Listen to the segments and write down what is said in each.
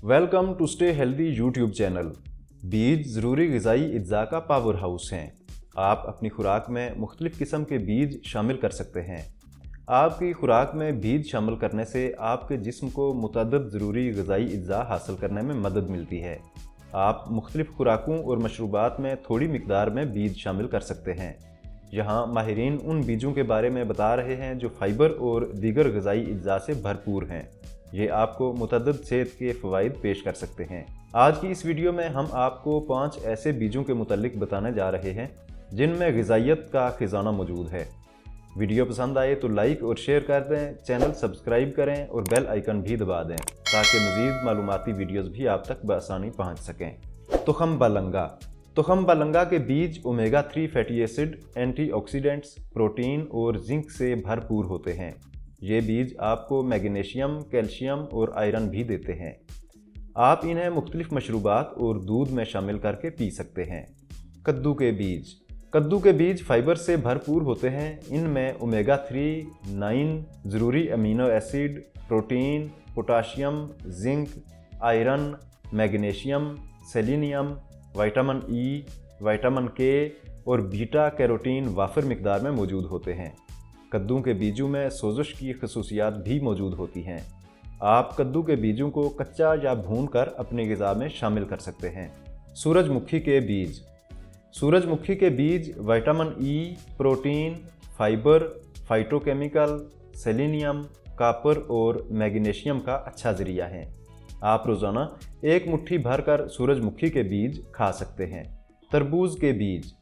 Welcome to stay healthy YouTube channel. बीज ज़रूरी ग़िज़ाई अज्जा का पावर हाउस हैं। आप अपनी खुराक में मुख्तलिफ़ किस्म के बीज शामिल कर सकते हैं। आपकी खुराक में बीज शामिल करने से आपके जिस्म को मुतअद्दिद ज़रूरी ग़िज़ाई अज्जा हासिल करने में मदद मिलती है। आप मुख्तलिफ़ खुराकों और मशरूबात में थोड़ी मिकदार में बीज शामिल कर सकते हैं। यहाँ माहिरीन उन बीजों के बारे में बता रहे हैं जो फ़ाइबर और दीगर ग़िज़ाई अज्जा से भरपूर हैं। ये आपको मुतअद्दिद सेहत के फ़वाइद पेश कर सकते हैं। आज की इस वीडियो में हम आपको 5 ऐसे बीजों के मुतल्लिक बताने जा रहे हैं जिनमें ग़िज़ाइयत का ख़जाना मौजूद है। वीडियो पसंद आए तो लाइक और शेयर कर दें, चैनल सब्सक्राइब करें और बेल आइकन भी दबा दें ताकि मज़ीद मालूमाती वीडियोज़ भी आप तक बआसानी पहुँच सकें। तुखम बालंगा। तुखम बालंगा के बीज omega 3 fatty acid, antioxidants, protein और जिंक से भरपूर होते हैं। ये बीज आपको मैग्नीशियम, कैल्शियम और आयरन भी देते हैं। आप इन्हें मुख्तलिफ मशरूबात और दूध में शामिल करके पी सकते हैं। कद्दू के बीज। कद्दू के बीज फाइबर से भरपूर होते हैं। इनमें ओमेगा 3, 9 ज़रूरी amino acid, protein, potassium, zinc, iron, magnesium, selenium, vitamin E, vitamin के और बीटा कैरोटीन वाफिर मिकदार में मौजूद होते हैं। कद्दू के बीजों में सोजिश की खसूसियात भी मौजूद होती हैं। आप कद्दू के बीजों को कच्चा या भून कर अपनी ग़िज़ा में शामिल कर सकते हैं। सूरजमुखी के बीज। सूरजमुखी के बीज vitamin E, protein, fibre, phytochemical, selenium, copper और मैग्नीशियम का अच्छा ज़रिया है। आप रोज़ाना एक मुट्ठी भर कर सूरजमुखी के बीज खा सकते हैं। तरबूज के बीज।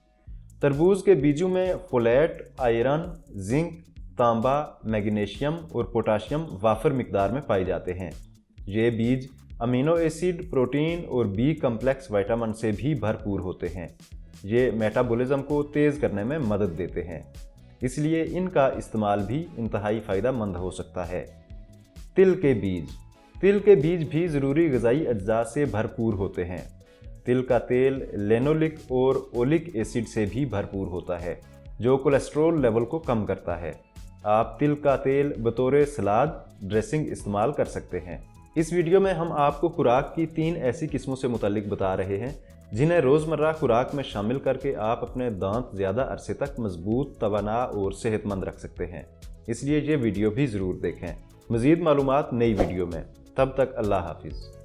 तरबूज के बीजों में फोलेट, आयरन, जिंक, तांबा, मैग्नीशियम और पोटाशियम वाफिर मिकदार में पाए जाते हैं। ये बीज अमीनो एसिड, प्रोटीन और बी कम्प्लेक्स विटामिन से भी भरपूर होते हैं। ये मेटाबॉलिज्म को तेज़ करने में मदद देते हैं, इसलिए इनका इस्तेमाल भी इंतहाई फ़ायदा मंद हो सकता है। तिल के बीज। तिल के बीज भी ज़रूरी ग़िज़ाई अज्जा से भरपूर होते हैं। तिल का तेल लेनोलिक और ओलिक एसिड से भी भरपूर होता है जो कोलेस्ट्रॉल लेवल को कम करता है। आप तिल का तेल बतौर सलाद ड्रेसिंग इस्तेमाल कर सकते हैं। इस वीडियो में हम आपको खुराक की 3 ऐसी किस्मों से मुतल्लिक बता रहे हैं जिन्हें रोज़मर्रा खुराक में शामिल करके आप अपने दांत ज़्यादा अरसे तक मजबूत, तवाना और सेहतमंद रख सकते हैं। इसलिए ये वीडियो भी ज़रूर देखें। मज़ीद मालूमात नई वीडियो में। तब तक अल्लाह हाफिज़।